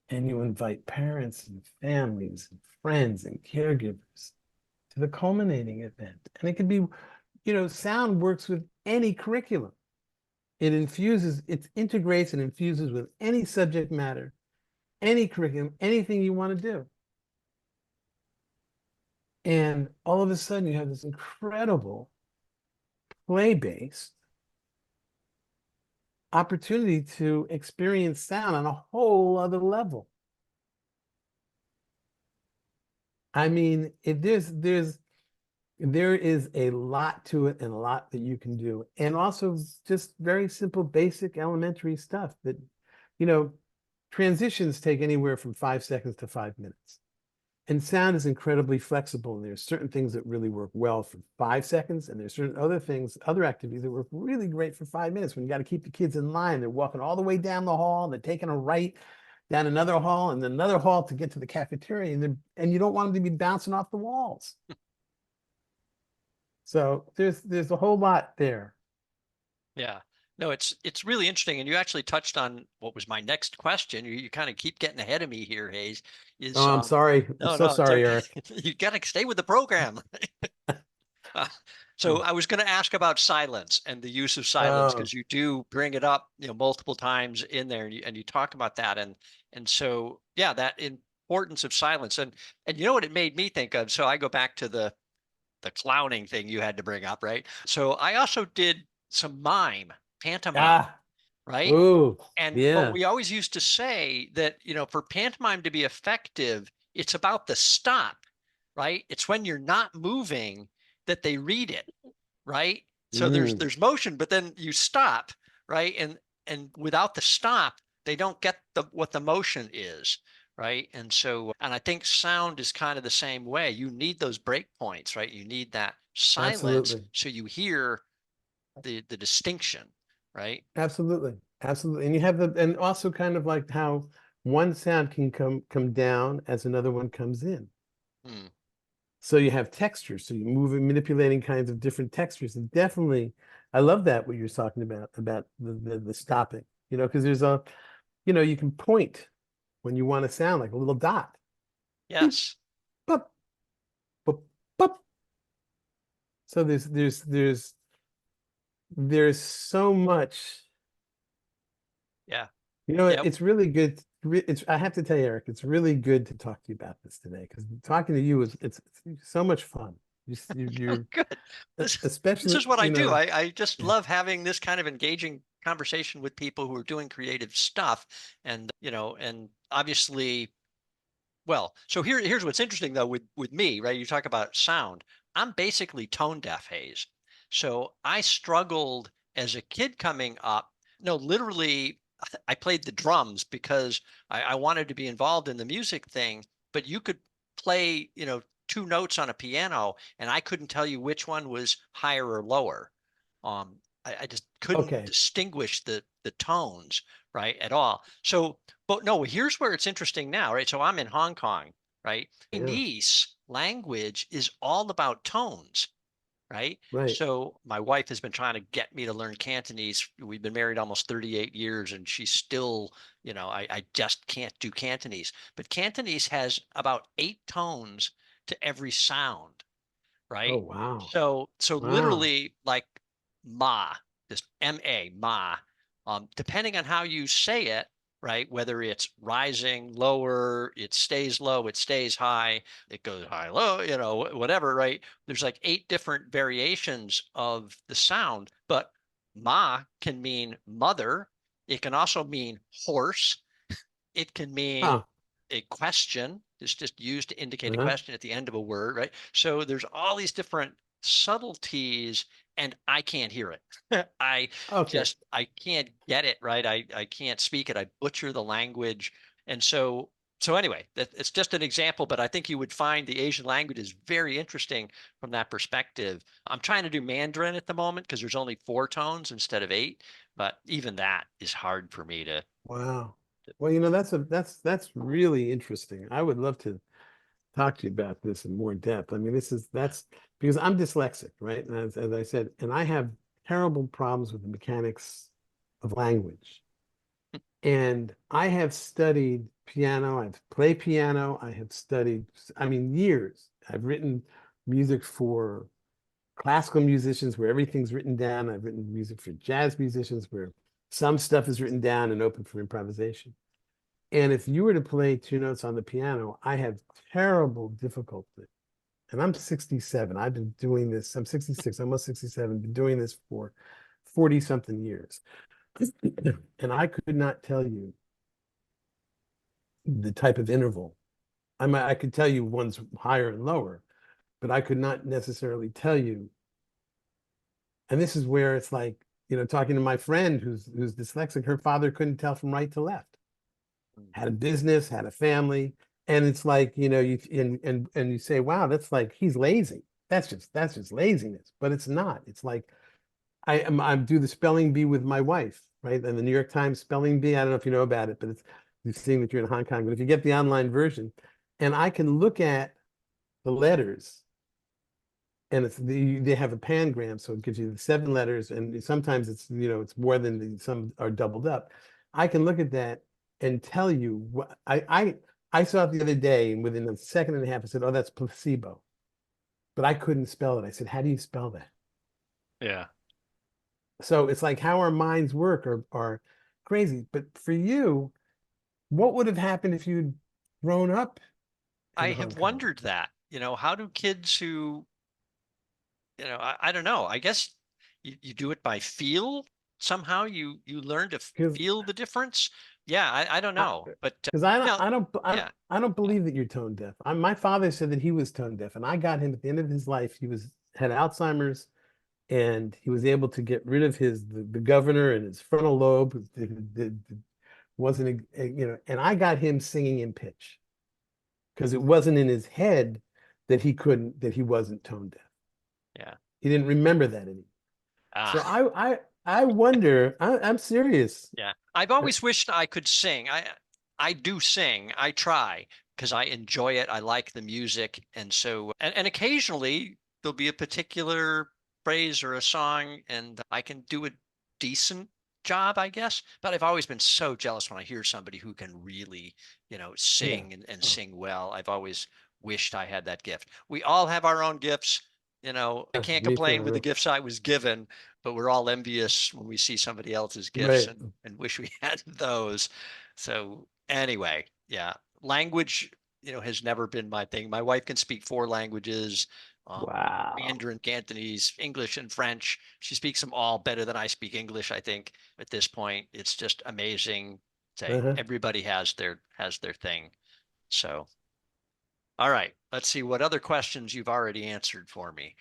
B: and you invite parents and families and friends and caregivers to the culminating event. And it could be, sound works with any curriculum. It integrates and infuses with any subject matter, any curriculum, anything you want to do. And all of a sudden you have this incredible play-based opportunity to experience sound on a whole other level. I mean, there is a lot to it and a lot that you can do. And also just very simple, basic, elementary stuff that, you know, transitions take anywhere from 5 seconds to 5 minutes. And sound is incredibly flexible. And there's certain things that really work well for 5 seconds. And there's certain other activities that work really great for 5 minutes when you got to keep the kids in line. They're walking all the way down the hall, and they're taking a right down another hall and then another hall to get to the cafeteria. And you don't want them to be bouncing off the walls. So there's a whole lot there.
A: Yeah. No, it's really interesting. And you actually touched on what was my next question. You kind of keep getting ahead of me here, Hayes. Is
B: Oh, I'm sorry. I'm
A: no,
B: so
A: no, it's
B: sorry,
A: okay.
B: Eric.
A: You got to stay with the program. Uh, so I was going to ask about silence and the use of silence
B: Oh,
A: because you do bring it up, multiple times in there, and you talk about that, and so yeah, that importance of silence, and you know what it made me think of. So I go back to the clowning thing you had to bring up, right? So I also did some pantomime,
B: ah,
A: right?
B: ooh,
A: But
B: yeah.
A: we always used to say that, for pantomime to be effective, it's about the stop, right? It's when you're not moving that they read it, right? So
B: Mm,
A: there's motion, but then you stop, right? And without the stop, they don't get what the motion is, right? And I think sound is kind of the same way. You need those break points, right? You need that silence
B: absolutely.
A: so you hear the distinction, right?
B: Absolutely. Absolutely. And you have and also kind of like how one sound can come down as another one comes in.
A: Hmm.
B: So you have textures. So you're moving, manipulating kinds of different textures. And definitely, I love that what you're talking about the stopping, because you can point when you want to sound like a little dot. Beep,
A: Yes.
B: bup, bup, bup. So there's so much.
A: Yeah. Yeah.
B: It's really good. I have to tell you, Eric, it's really good to talk to you about this today because talking to you it's so much fun.
A: Oh,
B: You're
A: good. This
B: especially,
A: is what I do. I just love having this kind of engaging conversation with people who are doing creative stuff. And obviously, well, so here's what's interesting though with me, right? You talk about sound. I'm basically tone deaf, Hayes. So I struggled as a kid coming up. No, literally, I played the drums because I wanted to be involved in the music thing, but you could play, two notes on a piano, and I couldn't tell you which one was higher or lower. I just couldn't
B: okay.
A: distinguish the tones, right, at all. So but no, here's where it's interesting now, right? So I'm in Hong Kong, right?
B: Yeah,
A: Chinese language is all about tones, right?
B: right.
A: So my wife has been trying to get me to learn Cantonese. We've been married almost 38 years, and she's still, I just can't do Cantonese. But Cantonese has about 8 tones to every sound,
B: Oh,
A: right?
B: wow.
A: So
B: Wow.
A: literally like ma, just ma, ma. Depending on how you say it, right? Whether it's rising, lower, it stays low, it stays high, it goes high, low, whatever, right? There's like 8 different variations of the sound, but ma can mean mother. It can also mean horse. It can mean
B: Huh.
A: a question. It's just used to indicate a
B: Uh-huh.
A: question at the end of a word, right? So there's all these different subtleties and I can't hear it.
B: Okay.
A: I can't get it right. I can't speak it. I butcher the language. And so anyway, it's just an example, but I think you would find the Asian language is very interesting from that perspective. I'm trying to do Mandarin at the moment because there's only 4 tones instead of 8, but even that is hard for me to.
B: Wow. Well, that's really interesting. I would love to talk to you about this in more depth. I mean, that's because I'm dyslexic, right? And as I said, and I have terrible problems with the mechanics of language. And I have studied piano, I've played piano, I have studied, I mean, years. I've written music for classical musicians where everything's written down. I've written music for jazz musicians where some stuff is written down and open for improvisation. And if you were to play 2 notes on the piano, I have terrible difficulty. And I'm 67. I've been doing this. I'm 66, almost 67, been doing this for 40 something years. And I could not tell you the type of interval. I could tell you one's higher and lower, but I could not necessarily tell you. And this is where it's like, talking to my friend who's dyslexic, her father couldn't tell from right to left, had a business, had a family. And it's like, and you say, wow, that's like he's lazy. That's just laziness. But it's not. It's like I do the spelling bee with my wife, right? And the New York Times spelling bee. I don't know if you know about it, but you've seen that you're in Hong Kong. But if you get the online version, and I can look at the letters, and they have a pangram, so it gives you the 7 letters, and sometimes it's more than some are doubled up. I can look at that and tell you what I saw it the other day, and within a second and a half, I said, "Oh, that's placebo," but I couldn't spell it. I said, "How do you spell that?"
A: Yeah.
B: So it's like how our minds work are crazy. But for you, what would have happened if you'd grown up in
A: I
B: Hong
A: have
B: Kong?
A: wondered that, how do kids who, I don't know. I guess you do it by feel somehow. You learn to
B: Because
A: feel the difference. Yeah, I don't
B: I,
A: know, but
B: because I don't,
A: no,
B: I don't, I don't,
A: yeah,
B: I don't
A: yeah,
B: believe that you're tone deaf. My father said that he was tone deaf, and I got him at the end of his life. He had Alzheimer's, and he was able to get rid of the governor and his frontal lobe. Wasn't and I got him singing in pitch because it wasn't in his head that he wasn't tone deaf.
A: yeah.
B: He didn't remember that anymore. So
A: Ah,
B: I wonder. I'm serious.
A: yeah. I've always wished I could sing. I do sing. I try because I enjoy it. I like the music, and so and occasionally there'll be a particular phrase or a song, and I can do a decent job, I guess. But I've always been so jealous when I hear somebody who can really,
B: Yeah.
A: sing and
B: Oh,
A: sing well. I've always wished I had that gift. We all have our own gifts. I
B: yeah,
A: can't
B: me too.
A: complain with the gifts I was given, but we're all envious when we see somebody else's gifts
B: Right.
A: and wish we had those. So anyway, yeah, language, has never been my thing. My wife can speak 4 languages,
B: Wow.
A: Mandarin, Cantonese, English, and French. She speaks them all better than I speak English, I think, at this point. It's just amazing. Say
B: Uh-huh.
A: everybody has their thing. So, all right, let's see what other questions you've already answered for me.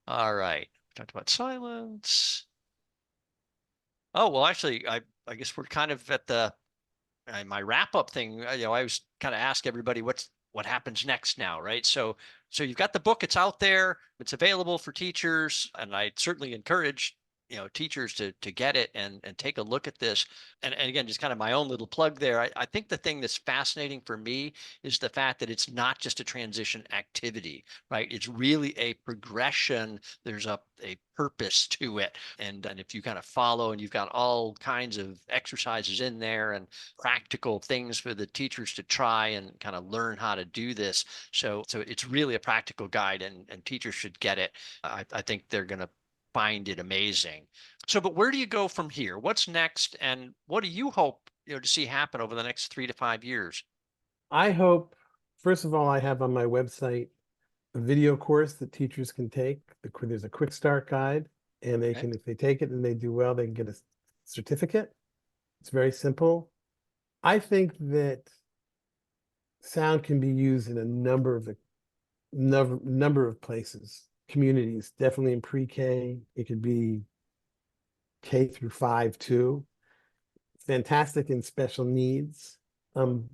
A: All right. Talked about silence. Oh, well, actually, I guess we're kind of at the my wrap up thing. I was kind of ask everybody what happens next now, right? So you've got the book, it's out there, it's available for teachers, and I certainly encourage teachers to get it and take a look at this. And again, just kind of my own little plug there. I think the thing that's fascinating for me is the fact that it's not just a transition activity, right? It's really a progression. There's a purpose to it. And if you kind of follow, and you've got all kinds of exercises in there and practical things for the teachers to try and kind of learn how to do this. So it's really a practical guide, and teachers should get it. I think they're going to find it amazing. So, but where do you go from here? What's next, and what do you hope to see happen over the next 3 to 5 years?
B: I hope, first of all, I have on my website a video course that teachers can take. There's a quick start guide, and
A: Okay.
B: if they take it and they do well, they can get a certificate. It's very simple. I think that sound can be used in a number of places. communities, definitely in pre-K. It could be K through 5 too. Fantastic in special needs. Um,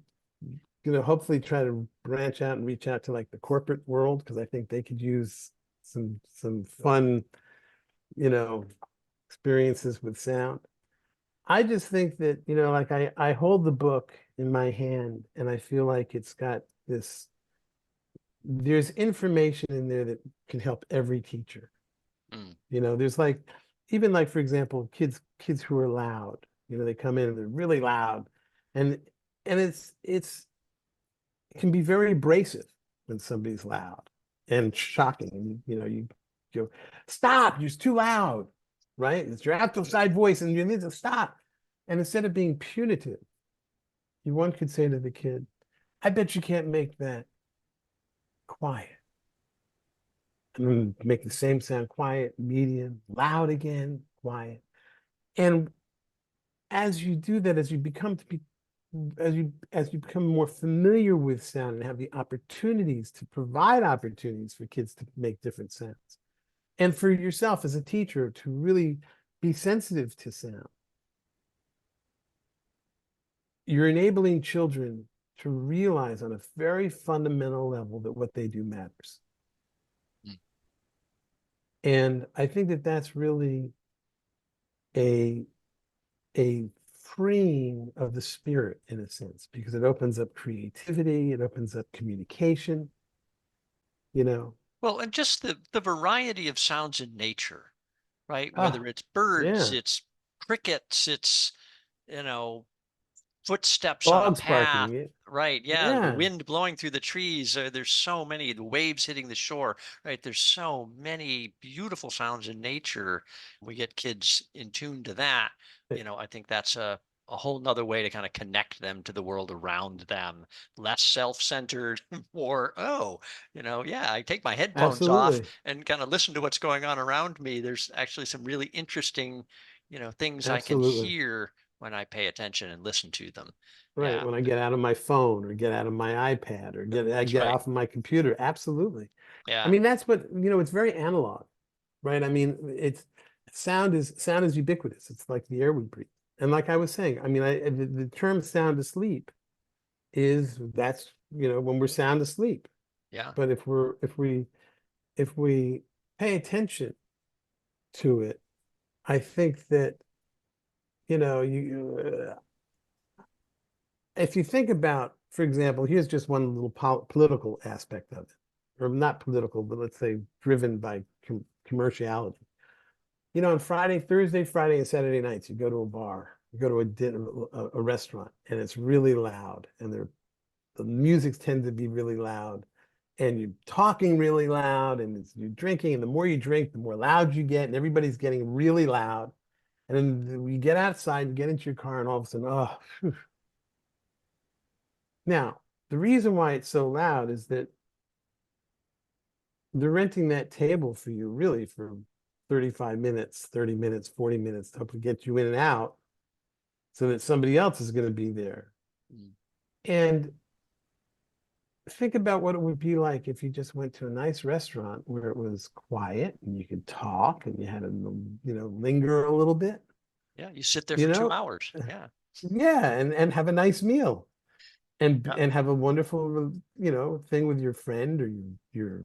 B: hopefully try to branch out and reach out to like the corporate world because I think they could use some fun, you know, experiences with sound. I just think that, like I hold the book in my hand and I feel like it's got this, there's information in there that can help every teacher.
A: Mm.
B: There's like, even like, for example, kids who are loud, they come in and they're really loud and it's it can be very abrasive when somebody's loud and shocking. And you go, stop, you're too loud, right? It's your outside voice and you need to stop. And instead of being punitive, one could say to the kid, I bet you can't make that quiet. And then make the same sound quiet, medium, loud again, quiet. And as you do that, as you become to be as you become more familiar with sound and have the opportunities to provide opportunities for kids to make different sounds, and for yourself as a teacher to really be sensitive to sound, you're enabling children to realize on a very fundamental level that what they do matters.
A: Mm.
B: And I think that that's really a a freeing of the spirit in a sense, because it opens up creativity, it opens up communication, you know.
A: Well, and just the variety of sounds in nature, right?
B: Ah,
A: Whether it's birds,
B: yeah.
A: it's crickets, it's, you know, footsteps on a
B: Dogs barking.
A: path, right? Yeah, the
B: Yeah.
A: wind blowing through the trees. There's so many, the waves hitting the shore, right? There's so many beautiful sounds in nature. We get kids in tune to that. I think that's a whole nother way to kind of connect them to the world around them, less self-centered, more, yeah, I take my headphones off
B: Absolutely.
A: and kind of listen to what's going on around me. There's actually some really interesting, things I can
B: Absolutely.
A: hear when I pay attention and listen to them.
B: Right.
A: Yeah,
B: When I get out of my phone or get out of my iPad or I
A: that's
B: get
A: right.
B: off of my computer. Absolutely. I
A: Yeah.
B: mean, that's what, it's very analog, right? I mean, it's sound is ubiquitous. It's like the air we breathe. And like I was saying, I mean, the term sound asleep that's, when we're sound asleep.
A: Yeah.
B: But if we pay attention to it, I think that, if you think about, for example, here's just one little political aspect of it, or not political, but let's say driven by commerciality. On Thursday, Friday, and Saturday nights, you go to a bar, you go to a dinner, a restaurant, and it's really loud, and the music tends to be really loud, and you're talking really loud, and you're drinking, and the more you drink, the more loud you get, and everybody's getting really loud. And then you get outside, you get into your car, and all of a sudden, oh, phew. Now, the reason why it's so loud is that they're renting that table for you really for 35 minutes, 30 minutes, 40 minutes to hopefully get you in and out so that somebody else is going to be there.
A: Mm.
B: And think about what it would be like if you just went to a nice restaurant where it was quiet and you could talk and you had to, linger a little bit,
A: Yeah. You sit there
B: you
A: for two
B: know?
A: hours. Yeah.
B: Yeah, and have a nice meal and
A: Yeah.
B: have a wonderful, thing with your friend or your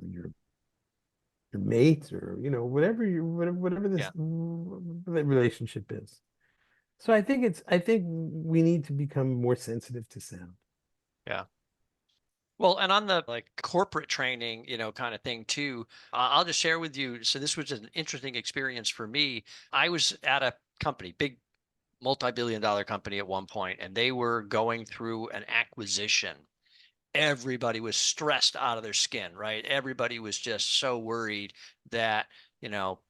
B: mate or whatever this
A: Yeah.
B: relationship is. So I think we need to become more sensitive to sound.
A: Yeah. Well, and on the like corporate training, kind of thing too, I'll just share with you. So this was an interesting experience for me. I was at a company, big multi-billion dollar company at one point, and they were going through an acquisition. Everybody was stressed out of their skin, right? Everybody was just so worried that, you know,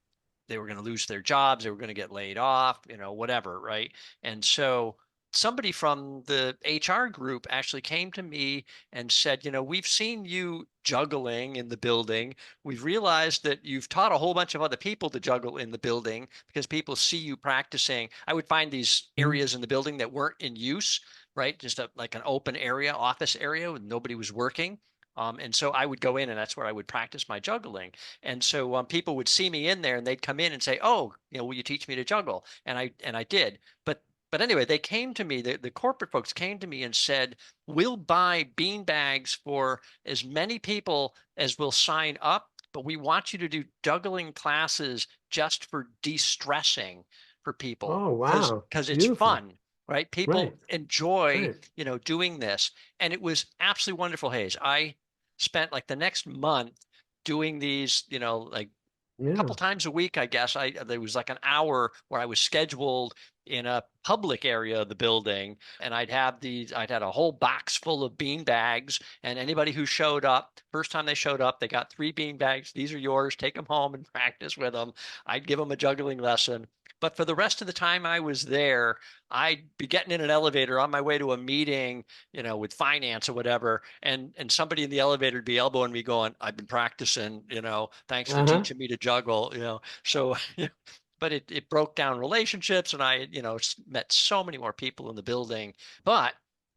A: they were going to lose their jobs, they were going to get laid off, whatever, right? And so somebody from the HR group actually came to me and said, we've seen you juggling in the building. We've realized that you've taught a whole bunch of other people to juggle in the building because people see you practicing. I would find these
B: Mhm.
A: areas in the building that weren't in use, right? Just like an open area, office area, when nobody was working. And so I would go in, and that's where I would practice my juggling. And so people would see me in there, and they'd come in and say, "Oh, will you teach me to juggle?" And I did. But anyway, they came to me. The corporate folks came to me and said, "We'll buy bean bags for as many people as will sign up, but we want you to do juggling classes just for de-stressing for people
B: Oh,
A: because
B: wow.
A: it's
B: Beautiful.
A: fun." Right?
B: Right.
A: People enjoy,
B: Right.
A: doing this. And it was absolutely wonderful, Hayes. I spent like the next month doing these, like a
B: Yeah.
A: couple times a week, I guess. There was like an hour where I was scheduled in a public area of the building, and I'd had a whole box full of bean bags, and anybody who showed up, first time they showed up, they got 3 bean bags. These are yours. Take them home and practice with them. I'd give them a juggling lesson. But for the rest of the time I was there, I'd be getting in an elevator on my way to a meeting, with finance or whatever, and somebody in the elevator would be elbowing me, going, "I've been practicing, thanks for
B: Uh-huh.
A: teaching me to juggle." So, but it broke down relationships, and I, met so many more people in the building. But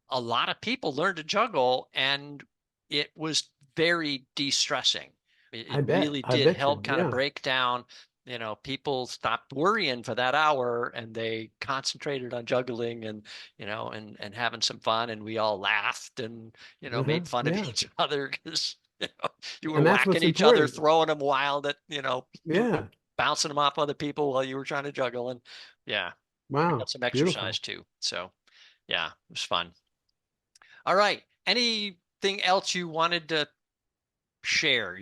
A: a lot of people learned to juggle, and it was very de-stressing. It
B: I bet.
A: really
B: I
A: did
B: bet
A: help
B: you.
A: kind of
B: Yeah.
A: break down. People stopped worrying for that hour, and they concentrated on juggling, and having some fun, and we all laughed and,
B: Uh-huh.
A: made fun of
B: Yeah.
A: each other because, you were
B: And that's
A: whacking
B: what's
A: each other,
B: important.
A: throwing them wild at,
B: Yeah.
A: bouncing them off other people while you were trying to juggle. And yeah, I got
B: Wow.
A: some exercise
B: Beautiful.
A: too. So yeah, it was fun. All right. Anything else you wanted to share?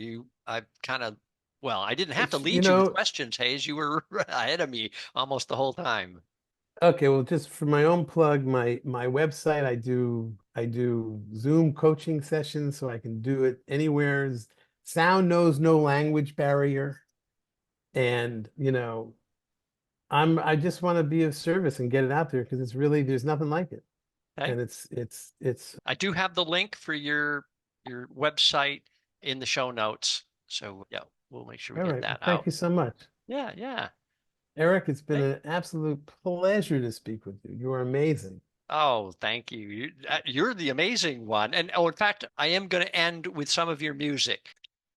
A: I kind of, well, I didn't have to
B: It's, you
A: lead you with
B: know,
A: questions, Hayes. You were ahead of me almost the whole time.
B: okay, well, just for my own plug, my website, I do Zoom coaching sessions so I can do it anywhere. Sound knows no language barrier. And, I just want to be of service and get it out there because it's really there's nothing like it.
A: Okay.
B: And it's
A: I do have the link for your website in the show notes. So yeah, we'll make sure we
B: all
A: get
B: right. Well,
A: that
B: thank
A: out.
B: you so much.
A: Yeah, yeah.
B: Eric, it's been
A: Okay.
B: an absolute pleasure to speak with you. You are amazing.
A: Oh, thank you. You're the amazing one. And oh, in fact, I am going to end with some of your music.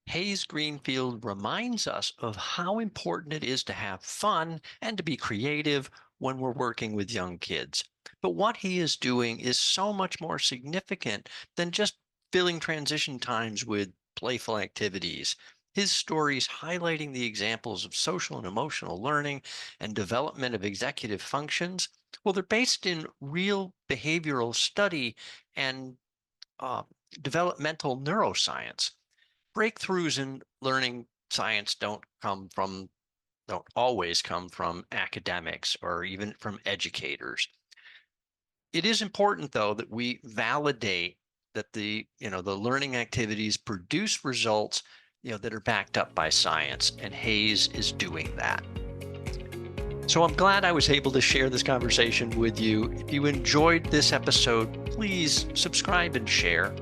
A: Hayes Greenfield reminds us of how important it is to have fun and to be creative when we're working with young kids. But what he is doing is so much more significant than just filling transition times with playful activities. His stories highlighting the examples of social and emotional learning and development of executive functions, well, they're based in real behavioral study and uh, developmental neuroscience. Breakthroughs in learning science don't always come from academics or even from educators. It is important, though, that we validate that the learning activities produce results, that are backed up by science, and Hayes is doing that. So I'm glad I was able to share this conversation with you. If you enjoyed this episode, please subscribe and share.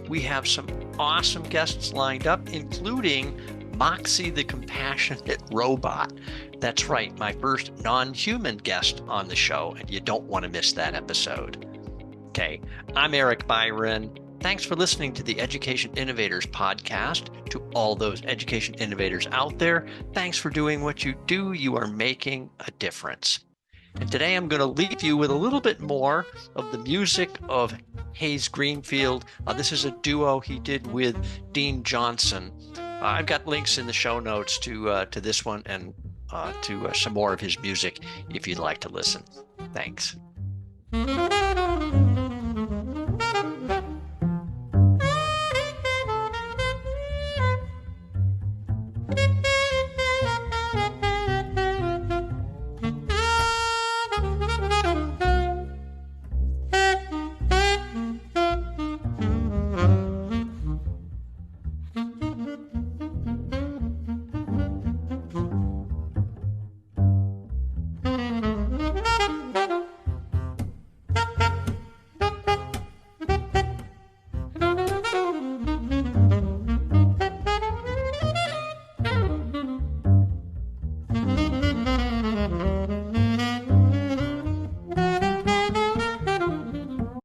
A: We have some awesome guests lined up, including Moxie the Compassionate Robot. That's right, my first non-human guest on the show, and you don't want to miss that episode. Okay, I'm Eric Byron. Thanks for listening to the Education Innovators podcast. To all those education innovators out there, thanks for doing what you do. You are making a difference. And today I'm going to leave you with a little bit more of the music of Hayes Greenfield. This is a duo he did with Dean Johnson. I've got links in the show notes to this one and to some more of his music if you'd like to listen. Thanks.